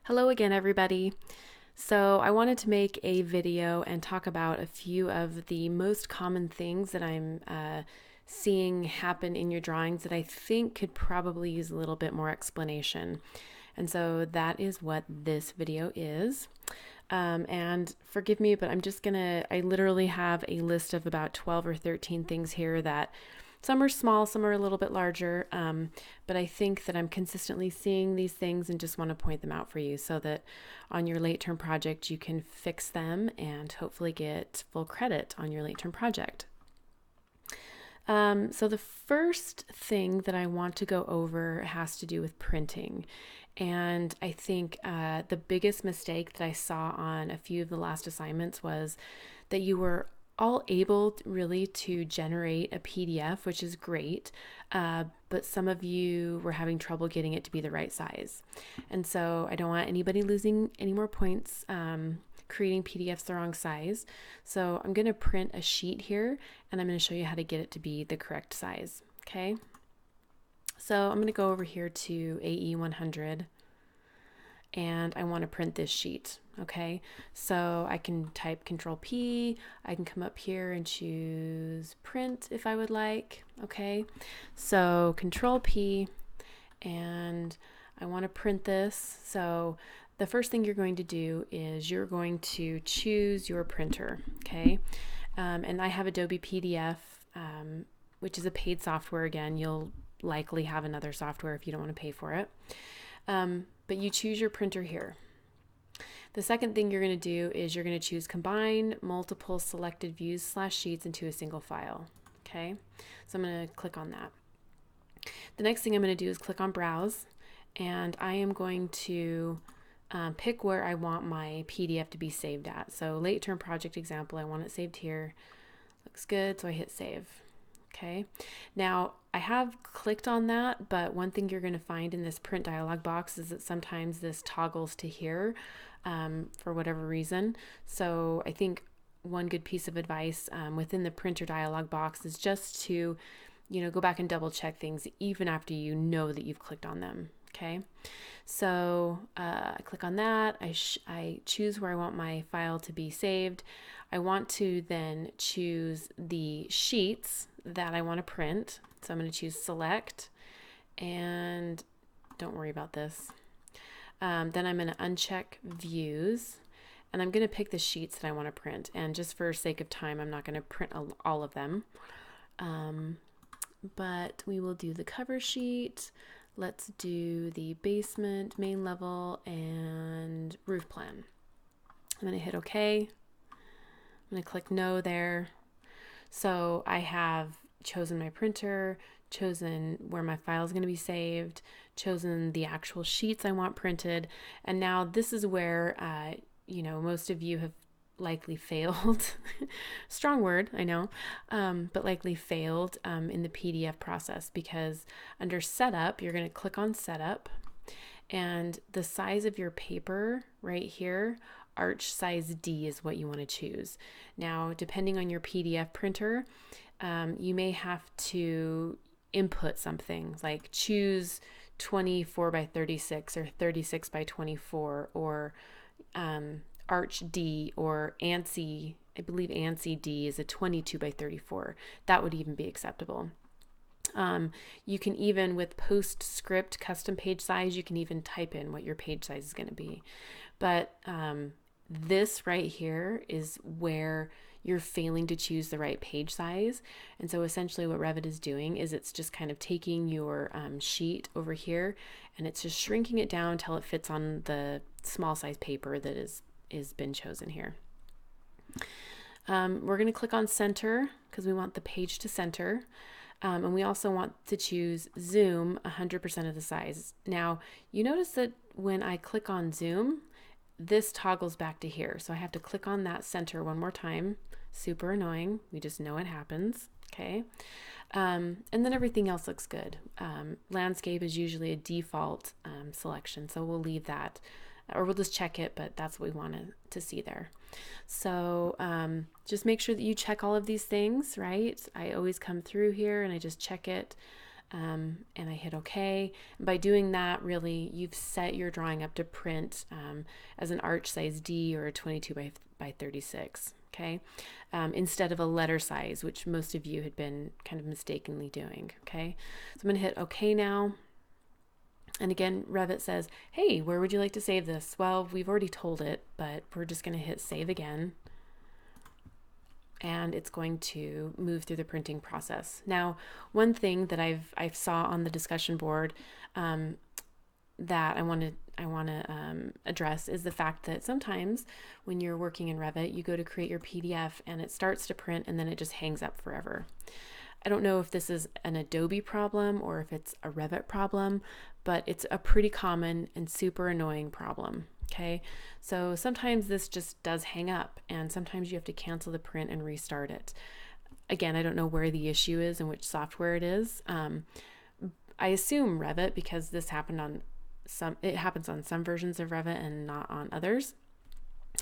Hello again, everybody. So I wanted to make a video and talk about a few of the most common things that I'm seeing happen in your drawings that I think could probably use a little bit more explanation. And so that is what this video is. And forgive me, but I literally have a list of about 12 or 13 things here that some are small, some are a little bit larger, but I think that I'm consistently seeing these things and just want to point them out for you so that on your late term project you can fix them and hopefully get full credit on your late term project. So the first thing that I want to go over has to do with printing. And I think the biggest mistake that I saw on a few of the last assignments was that you were all able really to generate a PDF, which is great, but some of you were having trouble getting it to be the right size. And so I don't want anybody losing any more points creating PDFs the wrong size. So I'm going to print a sheet here and I'm going to show you how to get it to be the correct size. Okay. So I'm going to go over here to AE 100 and I want to print this sheet. Okay, so I can type Control P, I can come up here and choose print if I would like. Okay, so Control P, and I want to print this. So the first thing you're going to do is you're going to choose your printer. Okay, and I have Adobe PDF, which is a paid software. Again, you'll likely have another software if you don't want to pay for it. But you choose your printer here. The second thing you're going to do is you're going to choose combine multiple selected views / sheets into a single file. Okay, so I'm going to click on that. The next thing I'm going to do is click on browse, and I am going to pick where I want my PDF to be saved at. So late term project example, I want it saved here. Looks good, so I hit save. Okay, now I have clicked on that, but one thing you're going to find in this print dialog box is that sometimes this toggles to here for whatever reason. So I think one good piece of advice within the printer dialog box is just to, go back and double check things even after you know that you've clicked on them. Okay, so I click on that. I choose where I want my file to be saved. I want to then choose the sheets that I want to print. So I'm going to choose select, and don't worry about this. Then I'm going to uncheck views, and I'm going to pick the sheets that I want to print. And just for sake of time, I'm not going to print all of them. But we will do the cover sheet. Let's do the basement, main level, and roof plan. I'm going to hit OK. I'm going to click no there. So I have chosen my printer, chosen where my file is going to be saved, chosen the actual sheets I want printed, and now this is where most of you have likely failed. Strong word, I know, but likely failed in the PDF process, because under setup you're going to click on setup, and the size of your paper right here, arch size D, is what you want to choose. Now, depending on your PDF printer, you may have to input something like choose 24 by 36 or 36 by 24 or arch D or ANSI. I believe ANSI D is a 22 by 34. That would even be acceptable. You can even, with PostScript custom page size, you can even type in what your page size is going to be. But this right here is where you're failing to choose the right page size. And so essentially what Revit is doing is it's just kind of taking your sheet over here and it's just shrinking it down until it fits on the small size paper that is been chosen here. We're going to click on center because we want the page to center. And we also want to choose zoom 100% of the size. Now, you notice that when I click on zoom, this toggles back to here. So I have to click on that center one more time. Super annoying. We just know it happens. Okay. And then everything else looks good. Landscape is usually a default selection. So we'll leave that, or we'll just check it, but that's what we wanted to see there. So just make sure that you check all of these things, right? I always come through here and I just check it. and I hit OK. And by doing that, really, you've set your drawing up to print as an arch size D or a 22 by 36, okay? Instead of a letter size, which most of you had been kind of mistakenly doing, okay? So I'm going to hit OK now. And again, Revit says, hey, where would you like to save this? Well, we've already told it, but we're just going to hit save again. And it's going to move through the printing process. Now, one thing that I saw on the discussion board that I want to address is the fact that sometimes when you're working in Revit, you go to create your PDF and it starts to print and then it just hangs up forever. I don't know if this is an Adobe problem or if it's a Revit problem, but it's a pretty common and super annoying problem. Okay, so sometimes this just does hang up and sometimes you have to cancel the print and restart it. Again, I don't know where the issue is and which software it is. I assume Revit because this happened on it happens on some versions of Revit and not on others.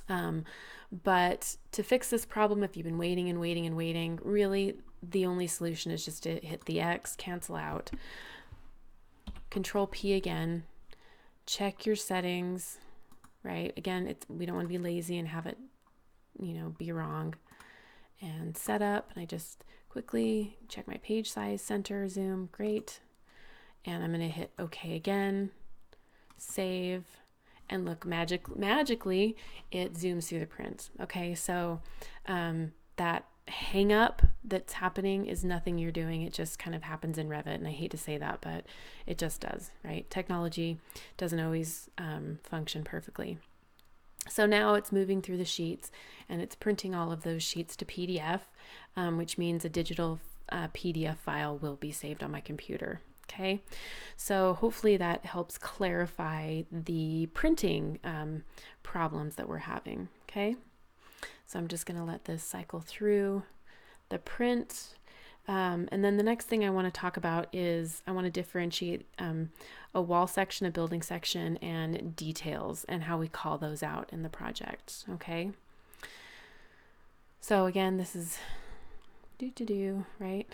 But to fix this problem, if you've been waiting and waiting and waiting, really the only solution is just to hit the X, cancel out, Control P again, check your settings, right? Again, we don't want to be lazy and have it, be wrong. And setup, and I just quickly check my page size, center, zoom, great. And I'm going to hit OK again, save, and look, magically it zooms through the print. Okay, so that hang up that's happening is nothing you're doing. It just kind of happens in Revit, and I hate to say that, but it just does, right? Technology doesn't always function perfectly. So now it's moving through the sheets and it's printing all of those sheets to PDF, which means a digital PDF file will be saved on my computer. Okay, so hopefully that helps clarify the printing problems that we're having. Okay, so I'm just going to let this cycle through the print. And then the next thing I want to talk about is I want to differentiate a wall section, a building section, and details and how we call those out in the project. Okay, so again, this is right?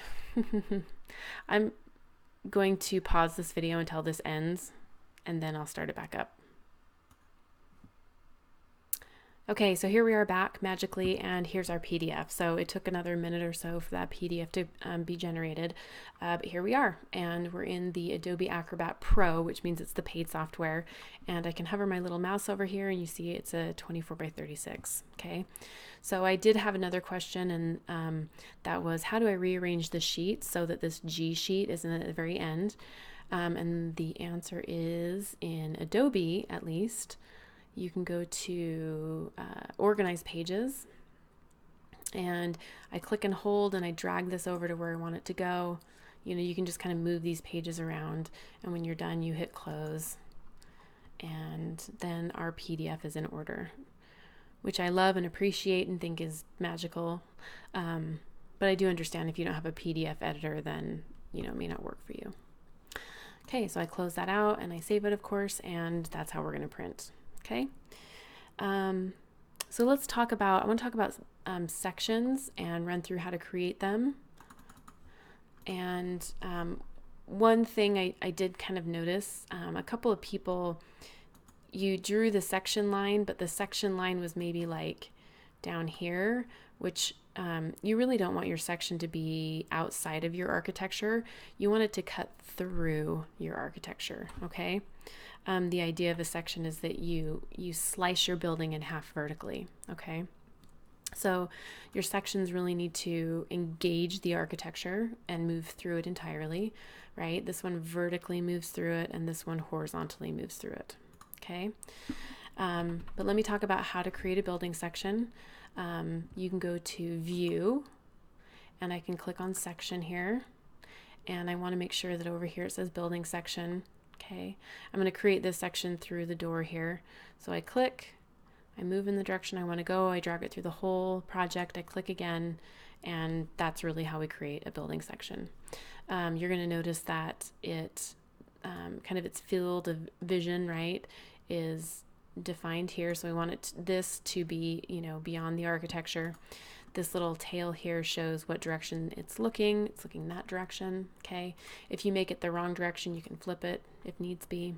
I'm going to pause this video until this ends and then I'll start it back up. Okay, so here we are back magically, and here's our PDF. So it took another minute or so for that PDF to be generated, but here we are, and we're in the Adobe Acrobat Pro, which means it's the paid software, and I can hover my little mouse over here and you see it's a 24 by 36. Okay, so I did have another question, and that was, how do I rearrange the sheets so that this G sheet is at the very end? And the answer is, in Adobe at least, you can go to Organize Pages, and I click and hold and I drag this over to where I want it to go. You can just kind of move these pages around, and when you're done you hit close, and then our PDF is in order, which I love and appreciate and think is magical. But I do understand if you don't have a PDF editor, then it may not work for you. Okay, so I close that out and I save it, of course, and that's how we're going to print. Okay, so let's talk about, I want to talk about sections and run through how to create them. And one thing I did kind of notice, a couple of people, you drew the section line, but the section line was maybe like down here, which you really don't want your section to be outside of your architecture. You want it to cut through your architecture, okay? The idea of a section is that you slice your building in half vertically, okay? So your sections really need to engage the architecture and move through it entirely, right? This one vertically moves through it and this one horizontally moves through it, okay? But let me talk about how to create a building section. You can go to View, and I can click on Section here, and I want to make sure that over here it says Building Section. Okay, I'm going to create this section through the door here. So I click, I move in the direction I want to go, I drag it through the whole project, I click again, and that's really how we create a building section. You're going to notice that it kind of its field of vision, right, is defined here. So we want this to be, beyond the architecture. This little tail here shows what direction it's looking. It's looking that direction, okay? If you make it the wrong direction, you can flip it if needs be.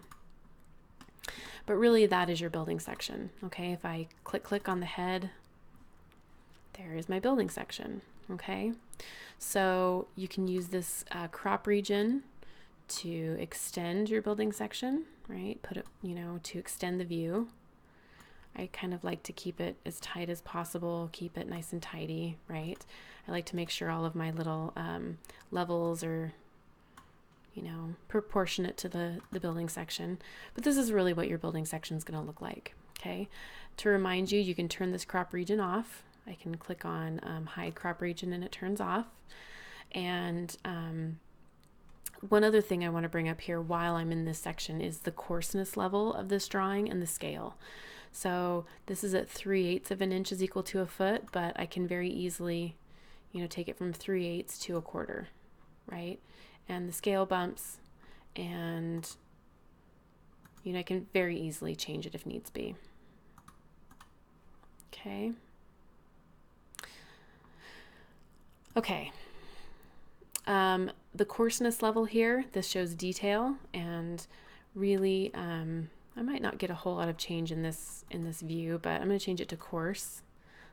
But really that is your building section, okay? If I click on the head, there is my building section, okay? So you can use this crop region to extend your building section, right? Put it, to extend the view. I kind of like to keep it as tight as possible, keep it nice and tidy, right? I like to make sure all of my little levels are, proportionate to the building section. But this is really what your building section is going to look like, okay? To remind you, you can turn this crop region off. I can click on hide crop region and it turns off. And one other thing I want to bring up here while I'm in this section is the coarseness level of this drawing and the scale. So this is at 3/8 of an inch is equal to a foot, but I can very easily, take it from 3/8 to 1/4, right? And the scale bumps, and, I can very easily change it if needs be. Okay. Okay. The coarseness level here, this shows detail, and really, I might not get a whole lot of change in this view, but I'm going to change it to coarse.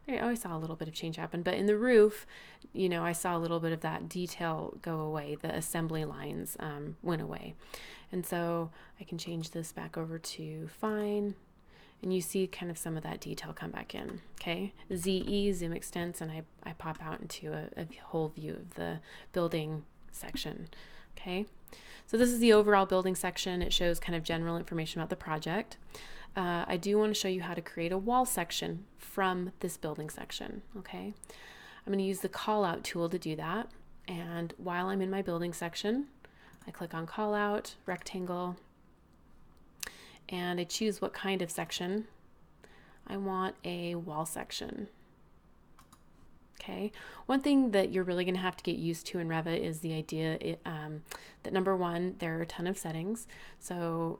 I always saw a little bit of change happen, but in the roof, I saw a little bit of that detail go away. The assembly lines went away. And so I can change this back over to fine, and you see kind of some of that detail come back in, okay? ZE, zoom extents, and I pop out into a whole view of the building section, okay? So this is the overall building section. It shows kind of general information about the project. I do want to show you how to create a wall section from this building section, okay? I'm going to use the call out tool to do that. And while I'm in my building section, I click on call out, rectangle, and I choose what kind of section. I want a wall section. Okay. One thing that you're really going to have to get used to in Revit is the idea that number one, there are a ton of settings. So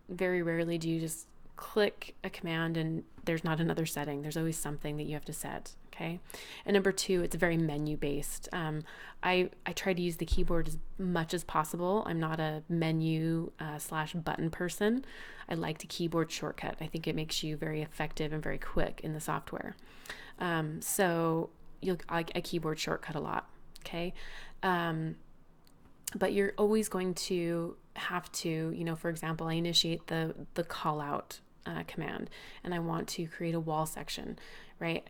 very rarely do you just click a command and there's not another setting. There's always something that you have to set. Okay. And number two, it's very menu based. I try to use the keyboard as much as possible. I'm not a menu / button person. I like the keyboard shortcut. I think it makes you very effective and very quick in the software. So I keyboard shortcut a lot. Okay. But you're always going to have to, for example, I initiate the call out command and I want to create a wall section, right?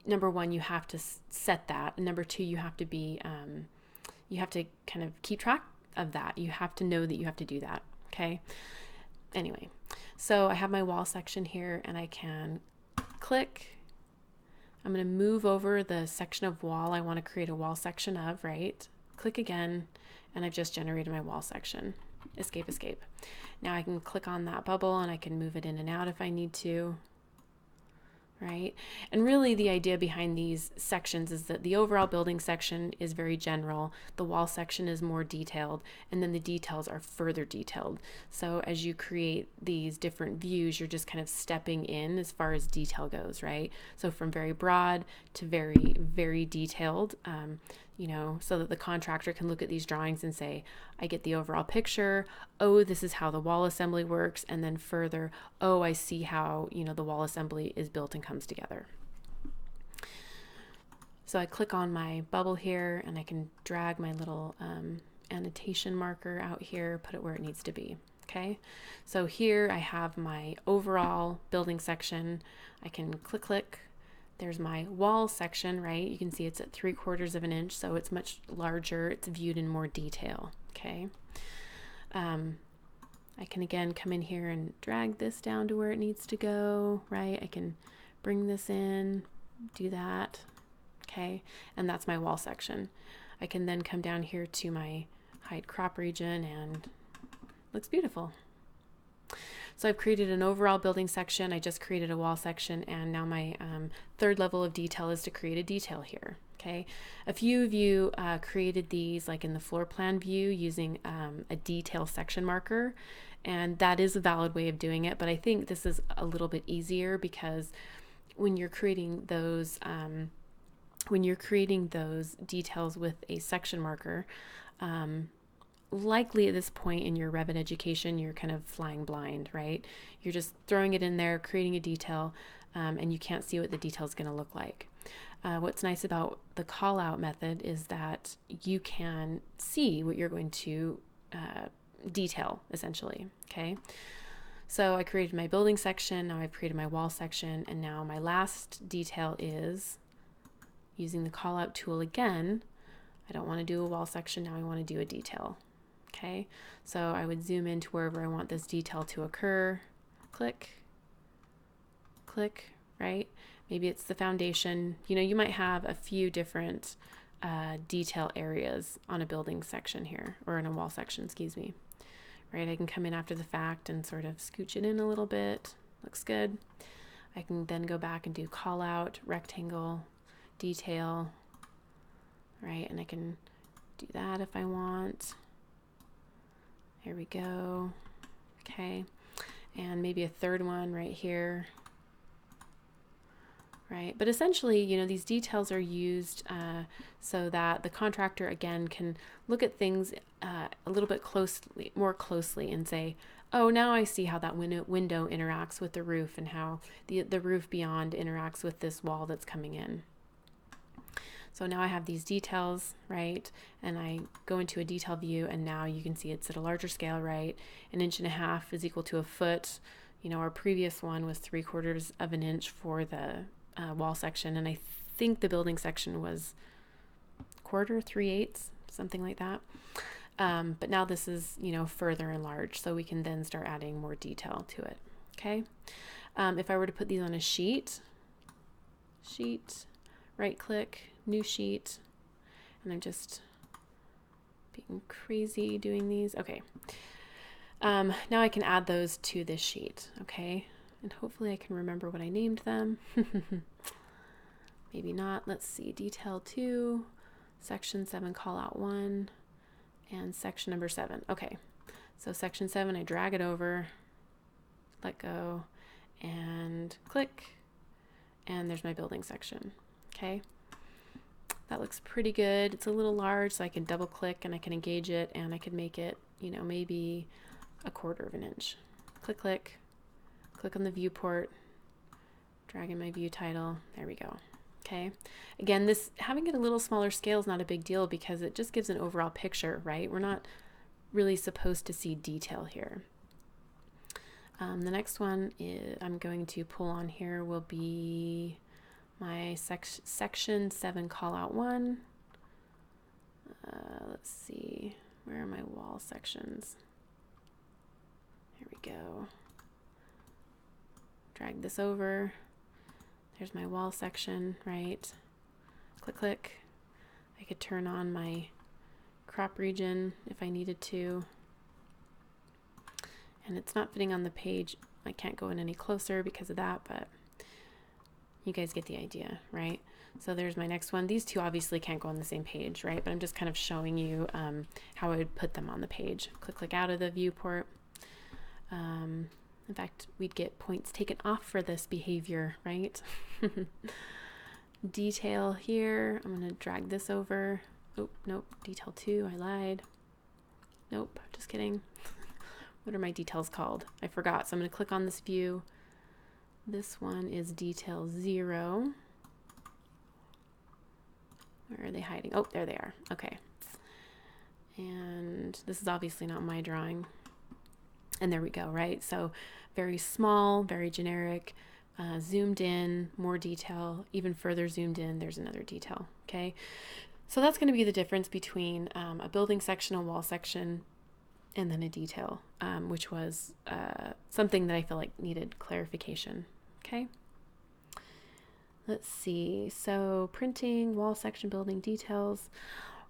Number one, you have to set that. And number two, you have to be, you have to kind of keep track of that. You have to know that you have to do that. Okay. Anyway, so I have my wall section here and I can click. I'm going to move over the section of wall I want to create a wall section of, right? Click again, and I've just generated my wall section. Escape, escape. Now I can click on that bubble and I can move it in and out if I need to, right? And really the idea behind these sections is that the overall building section is very general, the wall section is more detailed, and then the details are further detailed. So as you create these different views, you're just kind of stepping in as far as detail goes, right? So from very broad to very, very detailed, so that the contractor can look at these drawings and say, I get the overall picture. Oh, this is how the wall assembly works. And then further, oh, I see how, the wall assembly is built and comes together. So I click on my bubble here and I can drag my little annotation marker out here, put it where it needs to be. Okay. So here I have my overall building section. I can click. There's my wall section, right? You can see it's at 3/4 of an inch, so it's much larger. It's viewed in more detail, okay? I can again come in here and drag this down to where it needs to go, right? I can bring this in, do that, okay? And that's my wall section. I can then come down here to my hide crop region and it looks beautiful. So I've created an overall building section, I just created a wall section, and now my third level of detail is to create a detail here, okay? A few of you created these like in the floor plan view using a detail section marker, and that is a valid way of doing it, but I think this is a little bit easier because when you're creating those when you're creating those details with a section marker, likely at this point in your Revit education, you're kind of flying blind, right? You're just throwing it in there, creating a detail, and you can't see what the detail is going to look like. What's nice about the call out method is that you can see what you're going to detail, essentially, okay? So I created my building section, now I've created my wall section, and now my last detail is using the call out tool again. I don't want to do a wall section, now I want to do a detail. Okay, so I would zoom into wherever I want this detail to occur. Click, click, right? Maybe it's the foundation. You know, you might have a few different detail areas on a building section here, or in a wall section, excuse me. Right, I can come in after the fact and sort of scooch it in a little bit. Looks good. I can then go back and do call out, rectangle, detail, right? And I can do that if I want. There we go. Okay, and maybe a third one right here. Right, but essentially, you know, these details are used so that the contractor again can look at things a little bit more closely, and say, oh, now I see how that window interacts with the roof, and how the roof beyond interacts with this wall that's coming in. So now I have these details, right? And I go into a detail view, and now you can see it's at a larger scale, right? 1.5 inches is equal to a foot. You know, our previous one was 3/4 of an inch for the wall section, and I think the building section was 1/4, 3/8, something like that. But now this is, you know, further enlarged, so we can then start adding more detail to it. Okay. If I were to put these on a sheet, right click, new sheet, and I'm just being crazy doing these. Okay. Now I can add those to this sheet. Okay. And hopefully I can remember what I named them. Maybe not. Let's see. Detail 2, section 7, call out 1, and section number 7. Okay. So section 7, I drag it over, let go, and click, and there's my building section. Okay. That looks pretty good. It's a little large, so I can double click and I can engage it, and I can make it, you know, maybe 1/4 of an inch. Click, click. Click on the viewport, drag in my view title. There we go. Okay. Again, this having it a little smaller scale is not a big deal because it just gives an overall picture, right? We're not really supposed to see detail here. The next one I'm going to pull on here will be my section 7 call out 1. Let's see, where are my wall sections? Here we go. Drag this over. There's my wall section, right? Click, click. I could turn on my crop region if I needed to. And it's not fitting on the page. I can't go in any closer because of that, but you guys get the idea, right? So there's my next one. These two obviously can't go on the same page, right? But I'm just kind of showing you how I would put them on the page. Click, click out of the viewport. In fact, we'd get points taken off for this behavior, right? Detail here. I'm going to drag this over. Oh, nope. Detail 2. I lied. Nope. Just kidding. What are my details called? I forgot. So I'm going to click on this view. This one is detail 0. Where are they hiding? Oh, there they are. Okay. And this is obviously not my drawing. And there we go, right? So very small, very generic, zoomed in, more detail, even further zoomed in, there's another detail, okay? So that's going to be the difference between a building section, a wall section, and then a detail, which was something that I feel like needed clarification, okay? Let's see, so printing, wall section, building details.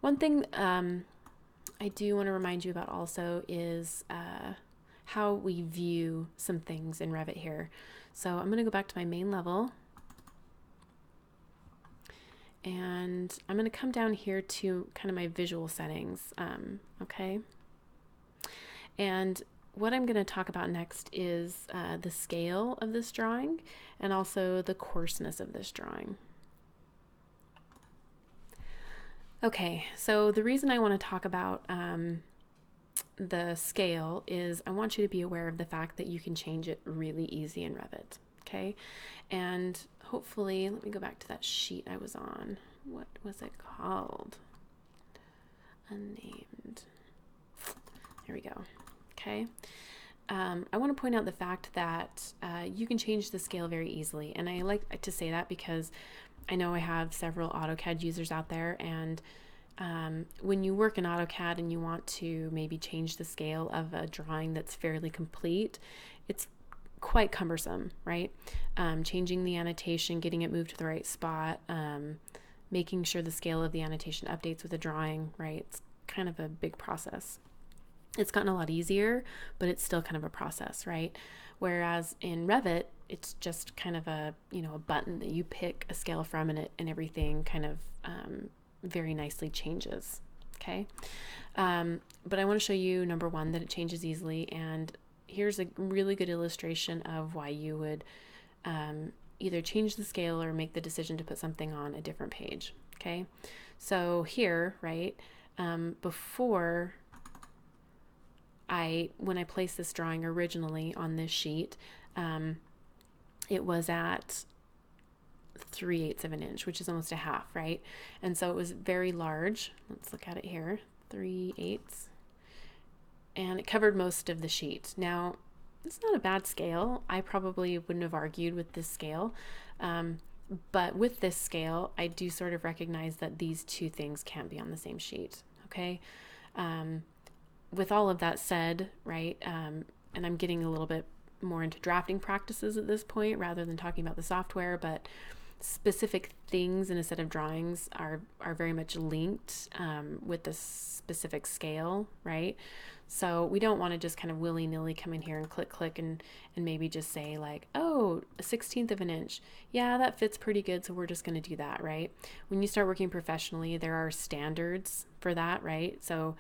One thing I do want to remind you about also is how we view some things in Revit here. So I'm going to go back to my main level, and I'm going to come down here to kind of my visual settings, okay? And what I'm going to talk about next is the scale of this drawing and also the coarseness of this drawing. Okay, so the reason I want to talk about the scale is I want you to be aware of the fact that you can change it really easy in Revit. Okay, and hopefully, let me go back to that sheet I was on. What was it called? Unnamed. There we go. Okay. I want to point out the fact that you can change the scale very easily. And I like to say that because I know I have several AutoCAD users out there, and when you work in AutoCAD and you want to maybe change the scale of a drawing that's fairly complete, it's quite cumbersome, right? Changing the annotation, getting it moved to the right spot, making sure the scale of the annotation updates with the drawing, right? It's kind of a big process. It's gotten a lot easier, but it's still kind of a process, right? Whereas in Revit, it's just kind of a button that you pick a scale from, and everything kind of very nicely changes. Okay, but I want to show you, number one, that it changes easily, and here's a really good illustration of why you would either change the scale or make the decision to put something on a different page. Okay, so here, right, before when I placed this drawing originally on this sheet, it was at 3/8 of an inch, which is almost a half, right? And so it was very large. Let's look at it here, 3/8, and it covered most of the sheet. Now, it's not a bad scale. I probably wouldn't have argued with this scale, but with this scale, I do sort of recognize that these two things can't be on the same sheet. Okay. With all of that said, right, and I'm getting a little bit more into drafting practices at this point rather than talking about the software, but specific things in a set of drawings are very much linked with the specific scale, right? So we don't want to just kind of willy-nilly come in here and click and maybe just say like, oh, 1/16 of an inch. Yeah, that fits pretty good, so we're just going to do that, right? When you start working professionally, there are standards for that, right? So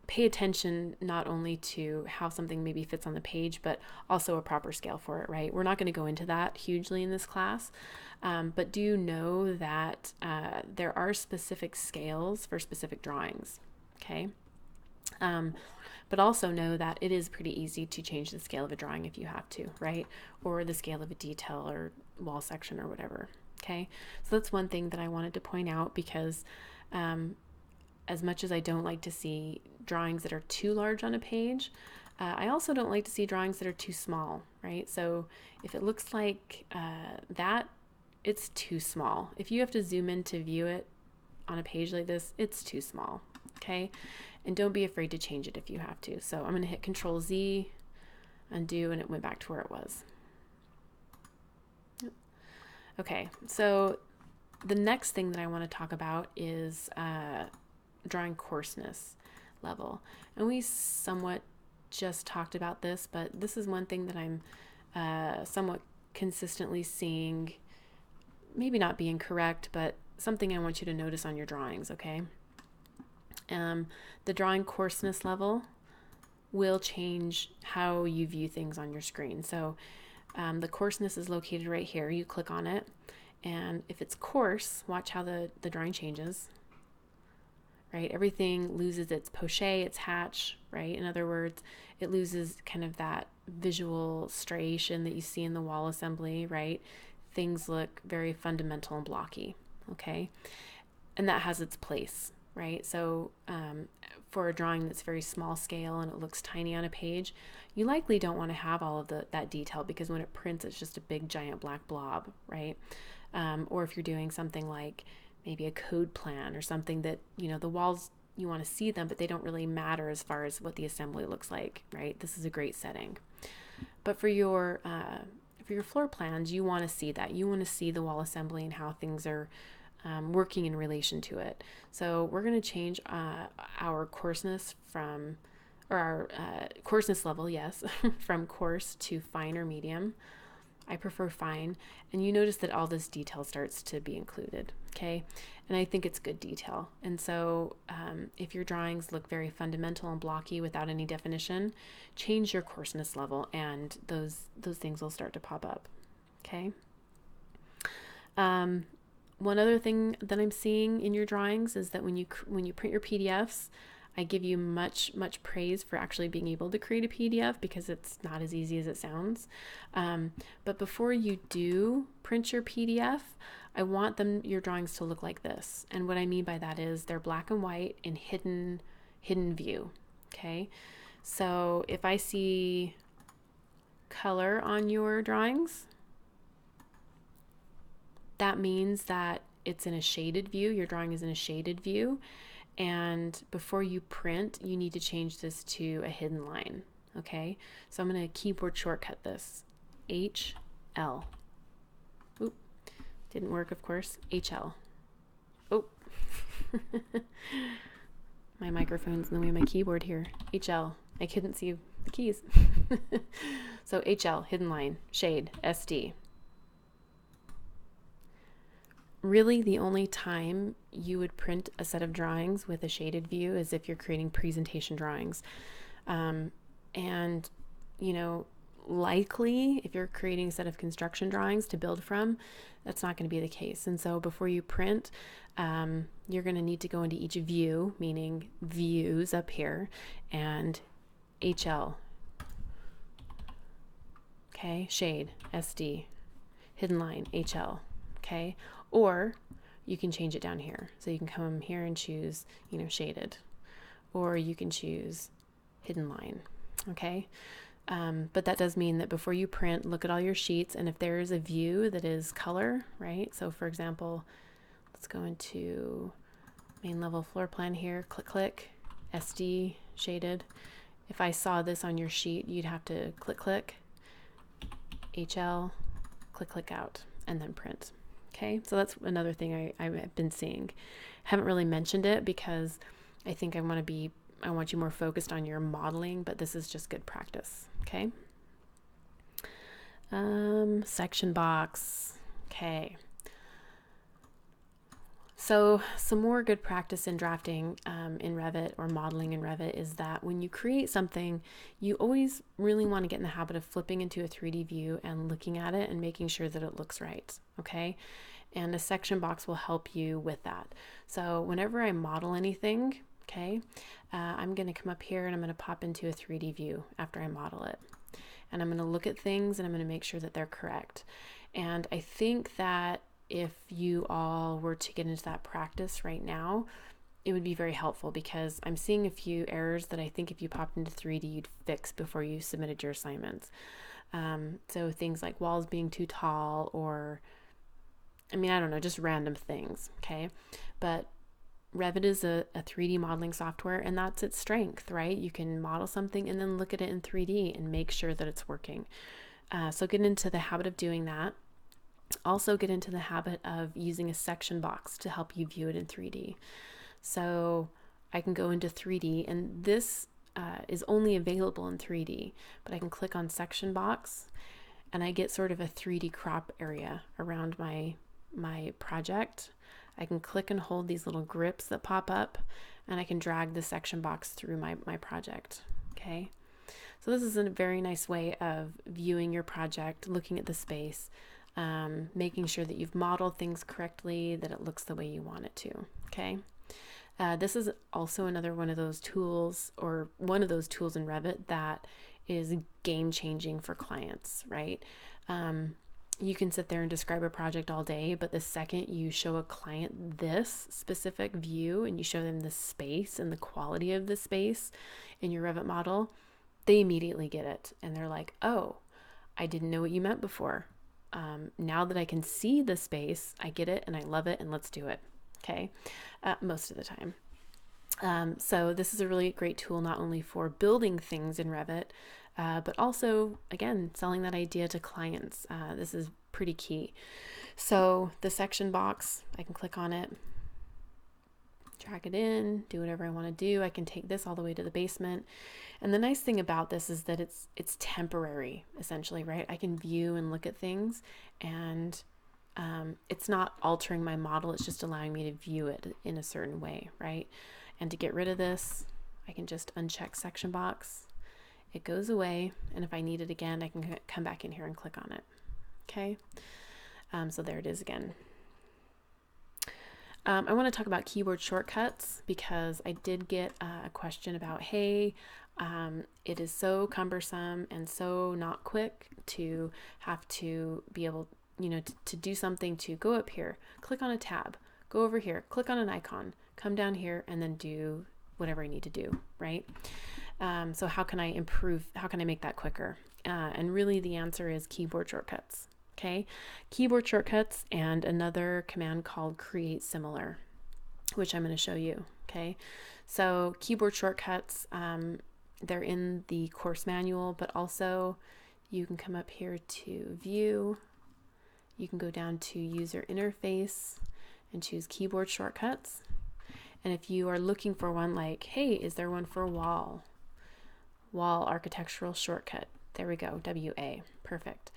pay attention not only to how something maybe fits on the page, but also a proper scale for it, right? We're not going to go into that hugely in this class, but do know that there are specific scales for specific drawings, okay? But also know that it is pretty easy to change the scale of a drawing if you have to, right? Or the scale of a detail or wall section or whatever, okay? So that's one thing that I wanted to point out, because as much as I don't like to see drawings that are too large on a page, I also don't like to see drawings that are too small, right? So if it looks like that, it's too small. If you have to zoom in to view it on a page like this, it's too small, okay? And don't be afraid to change it if you have to. So I'm going to hit Control Z, undo, and it went back to where it was. Okay, so the next thing that I want to talk about is drawing coarseness level. And we somewhat just talked about this, but this is one thing that I'm somewhat consistently seeing, maybe not being correct, but something I want you to notice on your drawings, okay? The drawing coarseness level will change how you view things on your screen. So the coarseness is located right here. You click on it, and if it's coarse, watch how the drawing changes. Right, everything loses its poche, its hatch, right? In other words, it loses kind of that visual striation that you see in the wall assembly, right? Things look very fundamental and blocky, okay? And that has its place, right? So for a drawing that's very small scale and it looks tiny on a page, you likely don't want to have all of that detail, because when it prints, it's just a big giant black blob, right? Or if you're doing something like maybe a code plan or something that, the walls, you want to see them, but they don't really matter as far as what the assembly looks like, right? This is a great setting. But for your floor plans, you want to see that. You want to see the wall assembly and how things are working in relation to it. So we're going to change our coarseness our coarseness level, yes, from coarse to fine or medium. I prefer fine, and you notice that all this detail starts to be included, okay? And I think it's good detail. And so if your drawings look very fundamental and blocky without any definition, change your coarseness level, and those things will start to pop up, okay? One other thing that I'm seeing in your drawings is that when you print your PDFs, I give you much praise for actually being able to create a PDF because it's not as easy as it sounds. But before you do print your PDF, I want your drawings to look like this. And what I mean by that is they're black and white in hidden view. Okay, so if I see color on your drawings, that means that it's in a shaded view. Your drawing is in a shaded view. And before you print, you need to change this to a hidden line. Okay, so I'm going to keyboard shortcut this. HL. Oop, didn't work, of course. HL. Oh, my microphone's in the way of my keyboard here. HL. I couldn't see the keys. So HL, hidden line, shade, SD. Really, the only time you would print a set of drawings with a shaded view is if you're creating presentation drawings. And, you know, likely if you're creating a set of construction drawings to build from, that's not going to be the case. And so before you print, you're going to need to go into each view, meaning views up here, and HL. Okay, shade, SD, hidden line, HL. Okay, or you can change it down here. So you can come here and choose, you know, shaded, or you can choose hidden line. Okay, but that does mean that before you print, look at all your sheets, and if there is a view that is color, right? So for example, let's go into main level floor plan here, click, SD, shaded. If I saw this on your sheet, you'd have to click, HL, click out, and then print. Okay, so that's another thing I've been seeing. Haven't really mentioned it because I think I want you more focused on your modeling, but this is just good practice. Okay. Section box. Okay. So some more good practice in drafting in Revit or modeling in Revit is that when you create something, you always really want to get in the habit of flipping into a 3D view and looking at it and making sure that it looks right, okay? And a section box will help you with that. So whenever I model anything, okay, I'm going to come up here and I'm going to pop into a 3D view after I model it. And I'm going to look at things and I'm going to make sure that they're correct. And I think that if you all were to get into that practice right now, it would be very helpful because I'm seeing a few errors that I think if you popped into 3D, you'd fix before you submitted your assignments. So things like walls being too tall or, I mean, I don't know, just random things, okay? But Revit is a 3D modeling software, and that's its strength, right? You can model something and then look at it in 3D and make sure that it's working. So get into the habit of doing that. Also get into the habit of using a section box to help you view it in 3D. So I can go into 3D, and this is only available in 3D, but I can click on section box and I get sort of a 3D crop area around my project. I can click and hold these little grips that pop up, and I can drag the section box through my project. Okay, so this is a very nice way of viewing your project, looking at the space, making sure that you've modeled things correctly, that it looks the way you want it to. Okay, this is also another one of those tools, or one of those tools in Revit that is game changing for clients, right? You can sit there and describe a project all day, but the second you show a client this specific view and you show them the space and the quality of the space in your Revit model, they immediately get it. And they're like, oh, I didn't know what you meant before. Now that I can see the space, I get it and I love it, and let's do it. Okay, most of the time. So this is a really great tool, not only for building things in Revit, but also, again, selling that idea to clients. This is pretty key. So the section box, I can click on it, drag it in, do whatever I want to do. I can take this all the way to the basement. And the nice thing about this is that it's temporary, essentially, right? I can view and look at things, and it's not altering my model. It's just allowing me to view it in a certain way, right? And to get rid of this, I can just uncheck section box. It goes away, and if I need it again, I can come back in here and click on it. Okay, so there it is again. I want to talk about keyboard shortcuts because I did get a question about, hey, it is so cumbersome and so not quick to have to be able, to do something, to go up here, click on a tab, go over here, click on an icon, come down here, and then do whatever I need to do, right? So how can I improve? How can I make that quicker? And really the answer is keyboard shortcuts. Okay, keyboard shortcuts and another command called create similar, which I'm going to show you. Okay, so keyboard shortcuts, they're in the course manual, but also you can come up here to view, you can go down to user interface and choose keyboard shortcuts. And if you are looking for one like, hey, is there one for wall architectural shortcut? There we go, WA, perfect.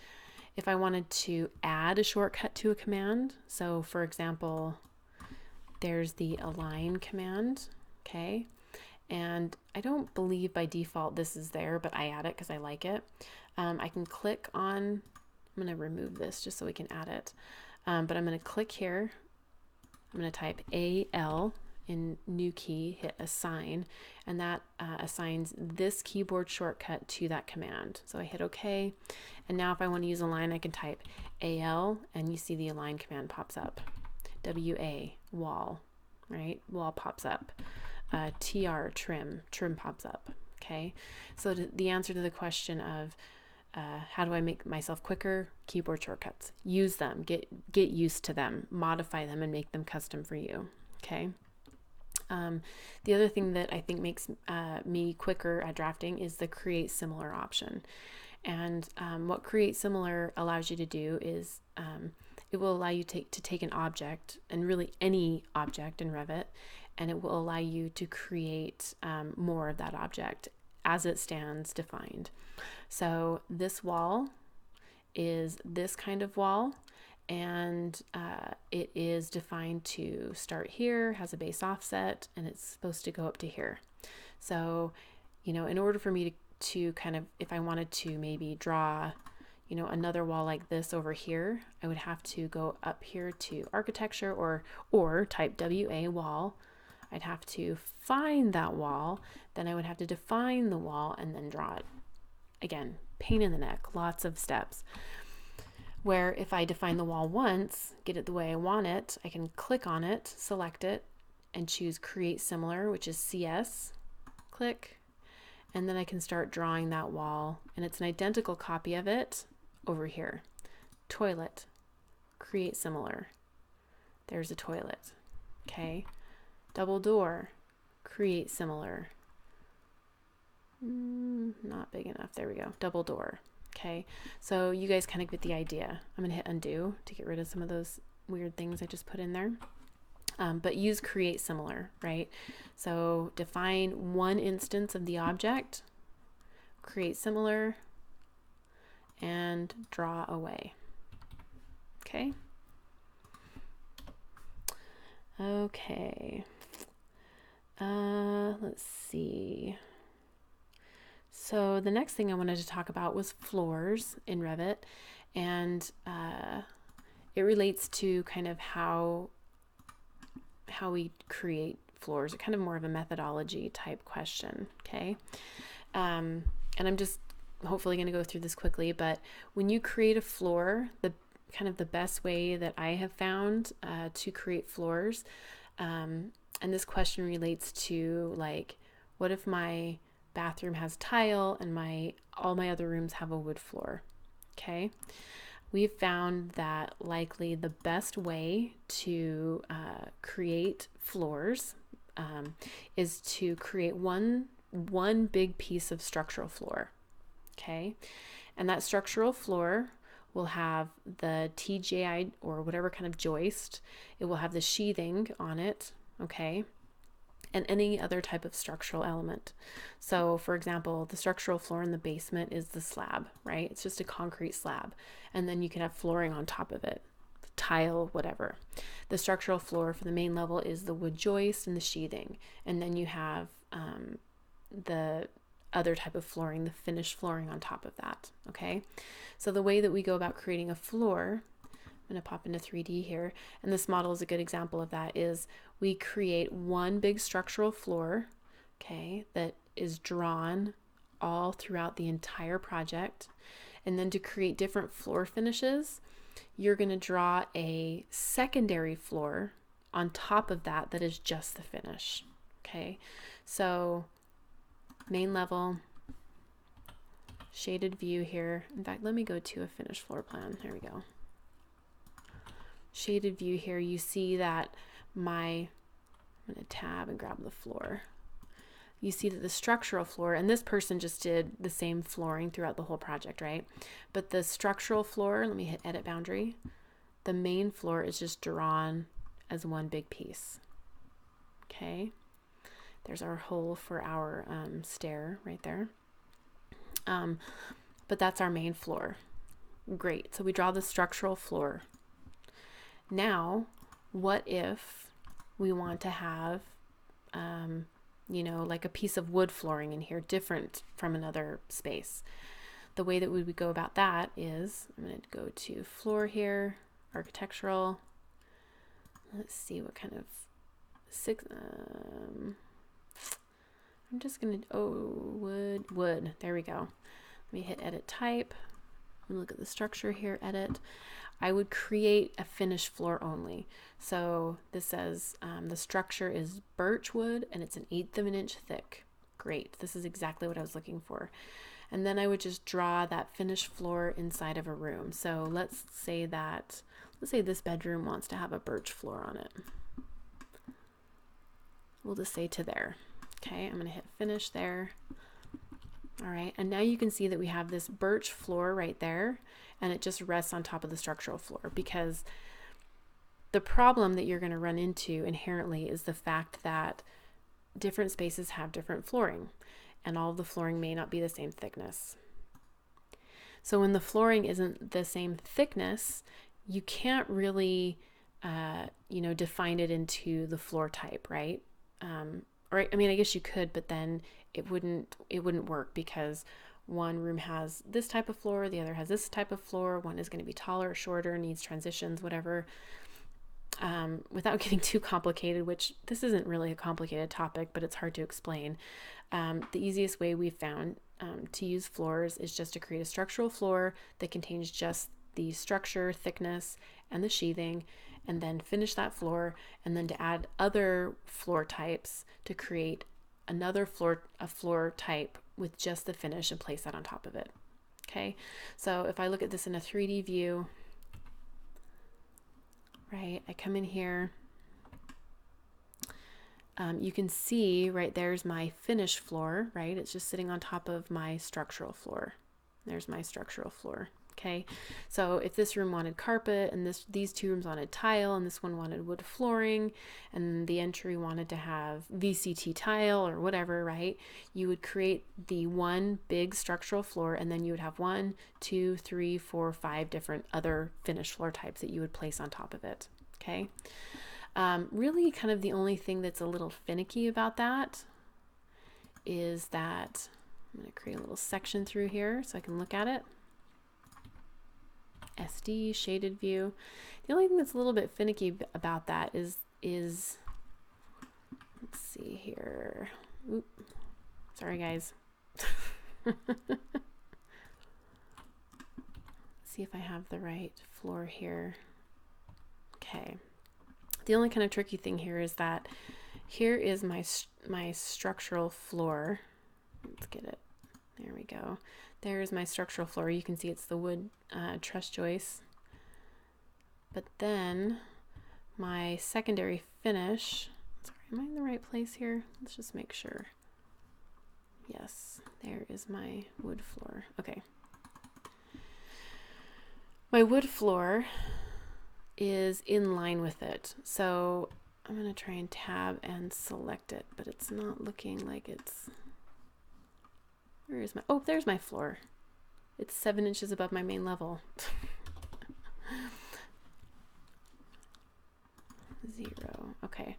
If I wanted to add a shortcut to a command, so for example, there's the align command, okay? And I don't believe by default this is there, but I add it because I like it. I can click on, I'm going to remove this just so we can add it. But I'm going to click here. I'm going to type AL in new key, hit assign, and that assigns this keyboard shortcut to that command. So I hit OK. And now if I want to use align, I can type AL and you see the align command pops up. WA, wall, right? Wall pops up. TR, trim pops up. Okay. So the answer to the question of how do I make myself quicker? Keyboard shortcuts. Use them, get used to them, modify them, and make them custom for you. Okay. The other thing that I think makes me quicker at drafting is the create similar option. And what create similar allows you to do is it will allow you to take an object, and really any object in Revit, and it will allow you to create more of that object as it stands defined. So this wall is this kind of wall, and it is defined to start here, has a base offset, and it's supposed to go up to here. So, in order for me to kind of, if I wanted to maybe draw, another wall like this over here, I would have to go up here to architecture or type WA wall. I'd have to find that wall, then I would have to define the wall and then draw it. Again, pain in the neck, lots of steps. Where if I define the wall once, get it the way I want it, I can click on it, select it, and choose create similar, which is CS, click, and then I can start drawing that wall, and it's an identical copy of it over here. Toilet, create similar. There's a toilet. Okay. Double door, create similar. Not big enough. There we go. Double door. Okay. So you guys kind of get the idea. I'm going to hit undo to get rid of some of those weird things I just put in there. But use create similar, right? So define one instance of the object, create similar, and draw away. Okay. Okay. Let's see. So the next thing I wanted to talk about was floors in Revit, and it relates to kind of how we create floors, kind of more of a methodology type question. Okay. And I'm just hopefully going to go through this quickly, but when you create a floor, the kind of the best way that I have found to create floors, and this question relates to like, what if my bathroom has tile and all my other rooms have a wood floor? Okay. We've found that likely the best way to create floors is to create one big piece of structural floor. Okay. And that structural floor will have the TJI or whatever kind of joist. It will have the sheathing on it. Okay. And any other type of structural element. So for example, the structural floor in the basement is the slab, right? It's just a concrete slab. And then you can have flooring on top of it, tile, whatever. The structural floor for the main level is the wood joist and the sheathing. And then you have the other type of flooring, the finished flooring on top of that, okay? So the way that we go about creating a floor, I'm going to pop into 3D here. And this model is a good example of that. Is we create one big structural floor, okay, that is drawn all throughout the entire project. And then to create different floor finishes, you're going to draw a secondary floor on top of that that is just the finish. Okay, so main level, shaded view here. In fact, let me go to a finished floor plan. There we go. Shaded view here. You see that I'm going to tab and grab the floor. You see that the structural floor, and this person just did the same flooring throughout the whole project, right? But the structural floor, let me hit edit boundary. The main floor is just drawn as one big piece. Okay. There's our hole for our stair right there. But that's our main floor. Great. So we draw the structural floor. Now, what if we want to have, you know, like a piece of wood flooring in here, different from another space? The way that we would go about that is, I'm going to go to floor here, architectural. Let's see what kind of I'm just going to, wood. There we go. Let me hit edit type. Look at the structure here, edit. I would create a finished floor only. So this says the structure is birch wood and it's 1/8 of an inch thick. Great. This is exactly what I was looking for. And then I would just draw that finished floor inside of a room. So let's say this bedroom wants to have a birch floor on it. We'll just say to there. Okay, I'm going to hit finish there. All right, and now you can see that we have this birch floor right there, and it just rests on top of the structural floor, because the problem that you're going to run into inherently is the fact that different spaces have different flooring, and all of the flooring may not be the same thickness. So when the flooring isn't the same thickness, you can't really, you know, define it into the floor type, right? Or I mean, I guess you could, but then it wouldn't work, because one room has this type of floor, the other has this type of floor. One is going to be taller, shorter, needs transitions, whatever. Without getting too complicated, which this isn't really a complicated topic, but it's hard to explain. The easiest way we've found to use floors is just to create a structural floor that contains just the structure, thickness, and the sheathing, and then finish that floor, and then to add other floor types to create another floor type with just the finish and place that on top of it. Okay, so if I look at this in a 3D view, right, I come in here, you can see right there's my finished floor, right? It's just sitting on top of my structural floor. There's my structural floor. Okay, so if this room wanted carpet, and these two rooms wanted tile, and this one wanted wood flooring, and the entry wanted to have VCT tile or whatever, right? You would create the one big structural floor, and then you would have 1, 2, 3, 4, 5 different other finished floor types that you would place on top of it. Okay, really kind of the only thing that's a little finicky about that is that I'm going to create a little section through here so I can look at it. SD shaded view. The only thing that's a little bit finicky about that is let's see here. Oop. Sorry guys. See if I have the right floor here. Okay. The only kind of tricky thing here is that here is my structural floor. Let's get it. There we go. There's my structural floor. You can see it's the wood truss joist. But then my secondary finish, sorry, am I in the right place here? Let's just make sure. Yes, there is my wood floor. Okay. My wood floor is in line with it. So I'm going to try and tab and select it, but it's not looking like it's... Where is my, oh, there's my floor. It's 7 inches above my main level. 0, okay.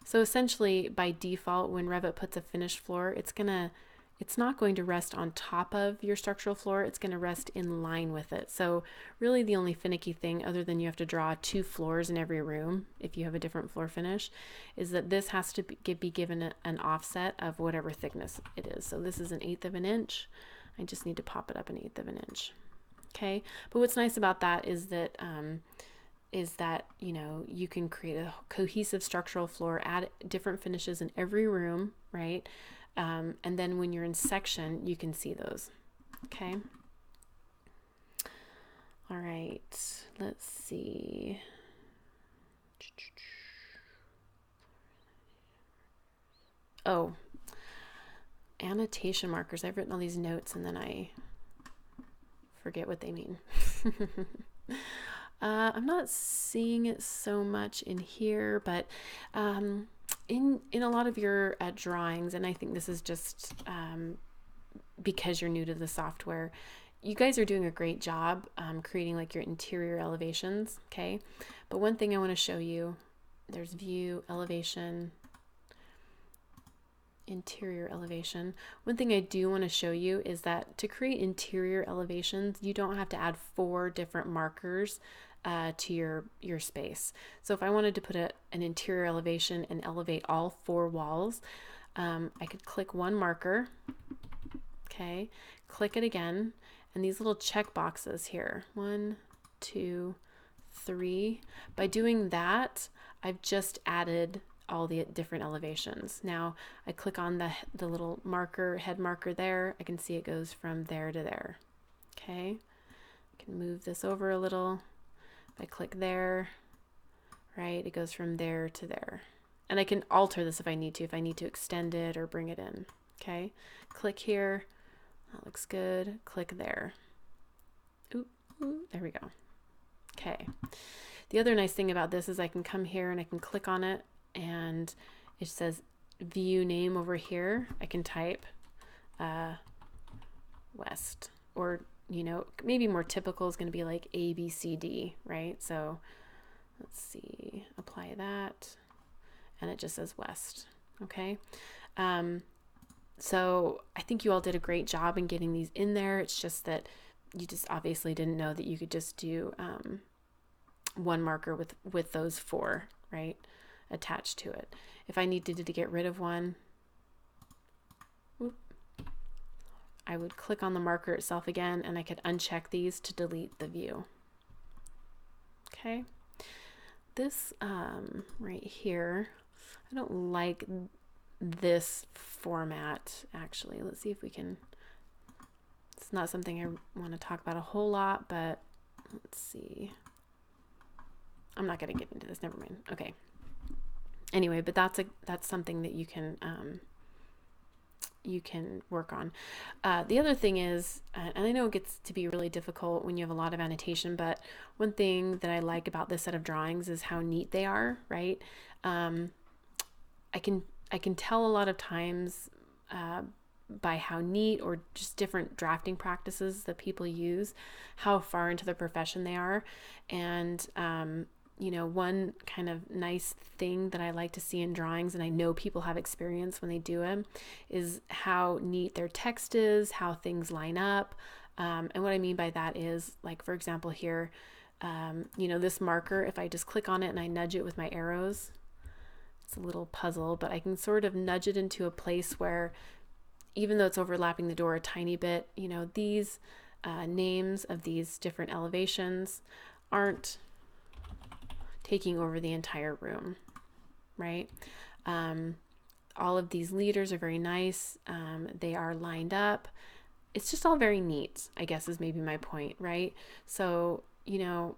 So essentially by default, when Revit puts a finished floor, it's gonna it's not going to rest on top of your structural floor. It's going to rest in line with it. So really the only finicky thing, other than you have to draw 2 floors in every room if you have a different floor finish, is that this has to be given an offset of whatever thickness it is. So this is 1/8 of an inch. I just need to pop it up 1/8 of an inch. Okay. But what's nice about that is that, you know, you can create a cohesive structural floor, add different finishes in every room, right? And then when you're in section, you can see those. Okay. All right. Let's see. Oh, annotation markers. I've written all these notes and then I forget what they mean. I'm not seeing it so much in here, but in a lot of your drawings, and I think this is just because you're new to the software, you guys are doing a great job creating like your interior elevations, okay? But one thing I want to show you, there's view, elevation, interior elevation. One thing I do want to show you is that to create interior elevations, you don't have to add 4 different markers to your space. So if I wanted to put an interior elevation and elevate all 4 walls, I could click one marker, okay, click it again, and these little check boxes here, 1, 2, 3. By doing that, I've just added all the different elevations. Now I click on the little marker, head marker there. I can see it goes from there to there. Okay, I can move this over a little. If I click there, right, it goes from there to there. And I can alter this if I need to extend it or bring it in. Okay, click here. That looks good. Click there. Ooh, there we go. Okay. The other nice thing about this is I can come here and I can click on it, and it says view name over here. I can type West, or, you know, maybe more typical is going to be like ABCD, right? So let's see, apply that, and it just says West. Okay. So I think you all did a great job in getting these in there. It's just that you just obviously didn't know that you could just do one marker with those 4, right, attached to it. If I needed to get rid of one, I would click on the marker itself again, and I could uncheck these to delete the view. Okay. This right here, I don't like this format actually. Let's see if we can, it's not something I want to talk about a whole lot, but let's see. I'm not going to get into this, never mind. Okay. Anyway, but that's something that you can work on. The other thing is, and I know it gets to be really difficult when you have a lot of annotation, but one thing that I like about this set of drawings is how neat they are, right? I can tell a lot of times by how neat, or just different drafting practices that people use, how far into the profession they are. And you know, one kind of nice thing that I like to see in drawings, and I know people have experience when they do them, is how neat their text is, how things line up. And what I mean by that is, like, for example, here, you know, this marker, if I just click on it and I nudge it with my arrows, it's a little puzzle, but I can sort of nudge it into a place where, even though it's overlapping the door a tiny bit, you know, these names of these different elevations aren't taking over the entire room, right? All of these leaders are very nice. They are lined up. It's just all very neat, I guess, is maybe my point, right? So, you know,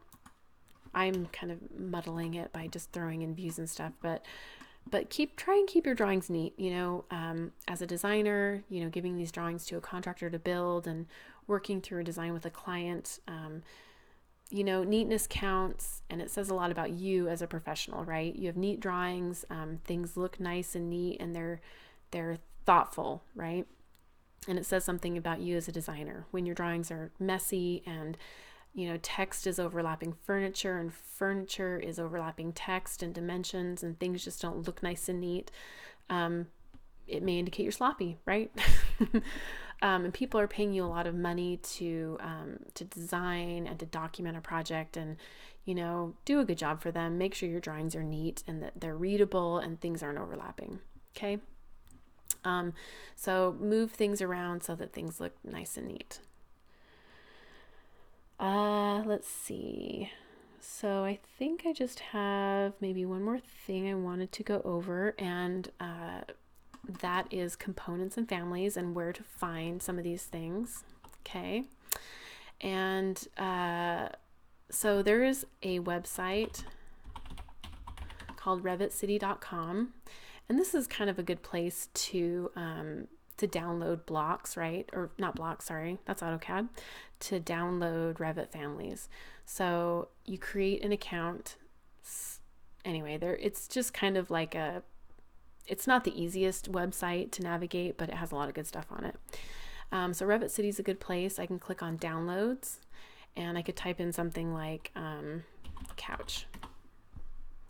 I'm kind of muddling it by just throwing in views and stuff, but try and keep your drawings neat, you know, as a designer, you know, giving these drawings to a contractor to build and working through a design with a client, you know, neatness counts, and it says a lot about you as a professional, right? You have neat drawings, things look nice and neat, and they're thoughtful, right? And it says something about you as a designer when your drawings are messy and, you know, text is overlapping furniture and furniture is overlapping text and dimensions, and things just don't look nice and neat. it may indicate you're sloppy, right? And people are paying you a lot of money to design and to document a project, and do a good job for them. Make sure your drawings are neat and that they're readable and things aren't overlapping. Okay. So move things around so that things look nice and neat. Let's see. So I think I just have maybe one more thing I wanted to go over, and that is components and families and where to find some of these things. Okay. And so there is a website called revitcity.com, and this is kind of a good place to download blocks, right? Or not blocks, sorry, that's AutoCAD, to download Revit families. So you create an account. Anyway, it's just kind of like it's not the easiest website to navigate, but it has a lot of good stuff on it. So Revit City is a good place. I can click on downloads, and I could type in something like couch.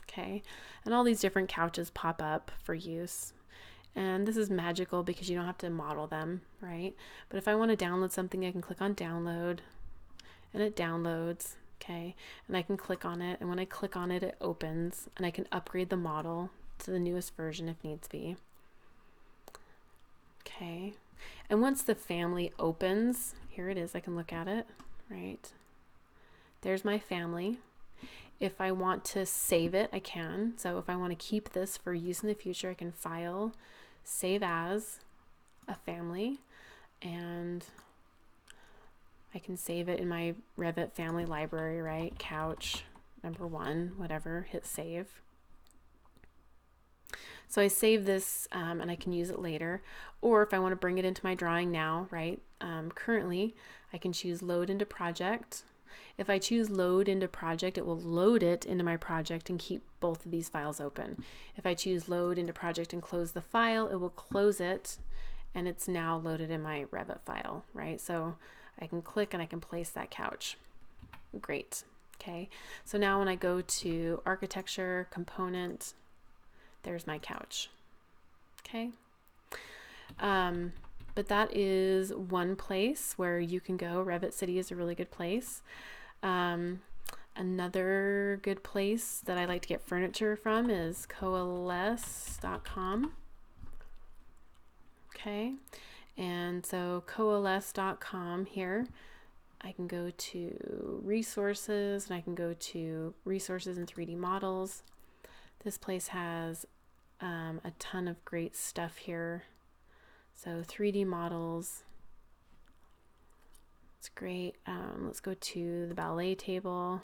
Okay, and all these different couches pop up for use. And this is magical because you don't have to model them, right? But if I want to download something, I can click on download, and it downloads. Okay, and I can click on it, and when I click on it, it opens, and I can upgrade the model to the newest version if needs be. Okay, and once the family opens, here it is, I can look at it, right? There's my family. If I want to save it, I can. So if I want to keep this for use in the future, I can file, save as a family, and I can save it in my Revit family library, right? Couch, number 1, whatever, hit save. So I save this and I can use it later. Or if I want to bring it into my drawing now, right? Currently, I can choose load into project. If I choose load into project, it will load it into my project and keep both of these files open. If I choose load into project and close the file, it will close it, and it's now loaded in my Revit file, right? So I can click and I can place that couch. Great. Okay. So now when I go to architecture, component, there's my couch. Okay. But that is one place where you can go. Revit City is a really good place. Another good place that I like to get furniture from is coalesce.com. Okay, and so coalesce.com here, I can go to resources, and I can go to resources and 3D models. This place has a ton of great stuff here. So 3D models, it's great. Let's go to the ballet table,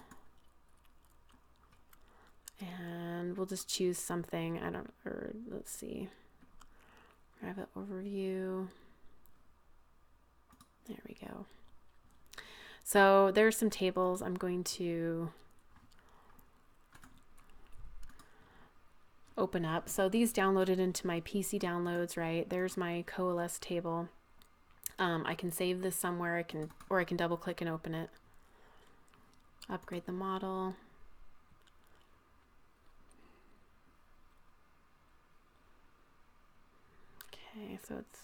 and we'll just choose something. Let's see, Revit overview. There we go. So there's some tables. I'm going to open up. So these downloaded into my PC downloads, right? There's my Coalesce table. I can save this somewhere. I can double click and open it. Upgrade the model. Okay, so it's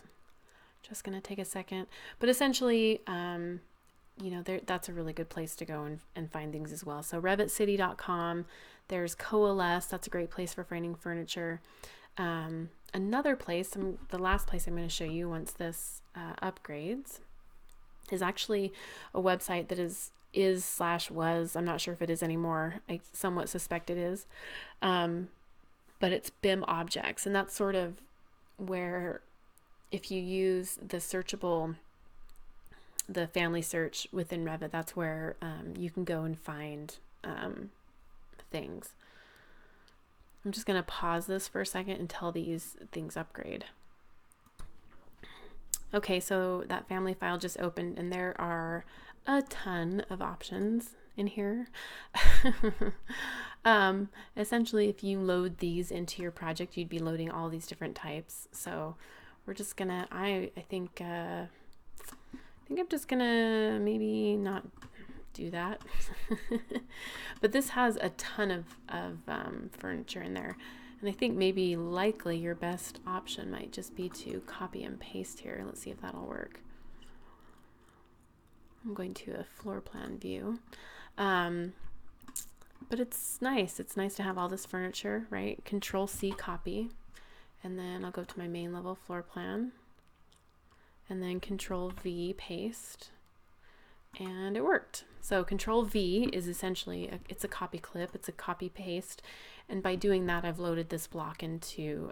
just going to take a second, but essentially, that's a really good place to go and find things as well. So revitcity.com, there's Coalesce, that's a great place for finding furniture. Another place, the last place I'm going to show you once this upgrades, is actually a website that is/was, I'm not sure if it is anymore, I somewhat suspect it is, but it's BIM objects, and that's sort of where, if you use the family search within Revit, that's where you can go and find things. I'm just going to pause this for a second until these things upgrade. Okay, so that family file just opened, and there are a ton of options in here. Essentially, if you load these into your project, you'd be loading all these different types. So we're just gonna, I think I'm just gonna maybe not do that. But this has a ton of furniture in there, And I think maybe likely your best option might just be to copy and paste here. Let's see if that'll work. I'm going to a floor plan view. But it's nice. It's nice to have all this furniture, right? Control C, copy. And then I'll go to my main level floor plan. And then Control V, paste. And it worked. So Control V is essentially, it's a copy clip, it's a copy paste. And by doing that, I've loaded this block into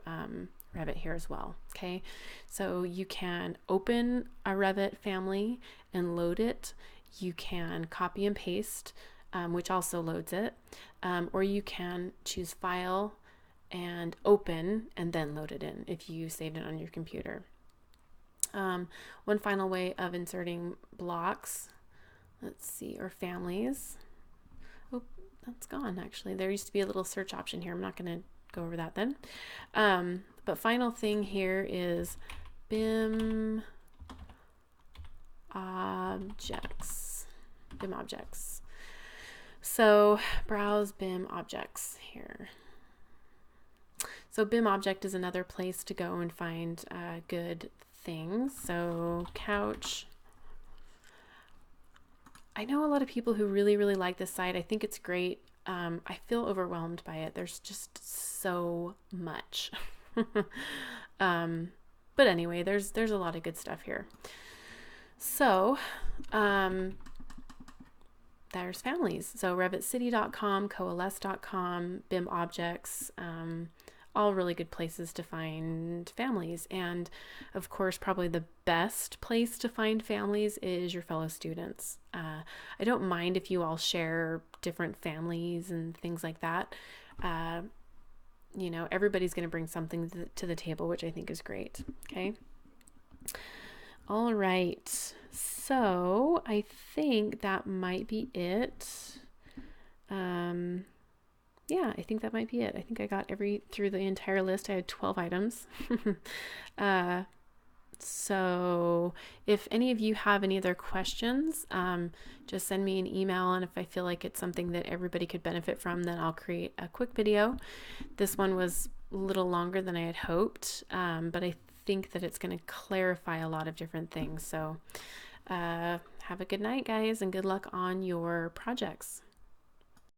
Revit here as well. Okay, so you can open a Revit family and load it. You can copy and paste, which also loads it. Or you can choose File and Open and then load it in if you saved it on your computer. One final way of inserting blocks, let's see, or families. Oh, that's gone actually. There used to be a little search option here. I'm not going to go over that then. But final thing here is BIM objects. BIM objects. So browse BIM objects here. So BIM object is another place to go and find good things. So couch. I know a lot of people who really like this site. I think it's great. I feel overwhelmed by it. There's just so much. But anyway, there's a lot of good stuff here. So there's families. So revitcity.com, coalesce.com, BIM objects, all really good places to find families. And of course, probably the best place to find families is your fellow students. I don't mind if you all share different families and things like that. You know, everybody's going to bring something to the table, which I think is great. Okay. All right. So I think that might be it. Yeah, I think that might be it. I think I got through the entire list. I had 12 items. So if any of you have any other questions, just send me an email. And if I feel like it's something that everybody could benefit from, then I'll create a quick video. This one was a little longer than I had hoped, but I think that it's going to clarify a lot of different things. So have a good night, guys, and good luck on your projects.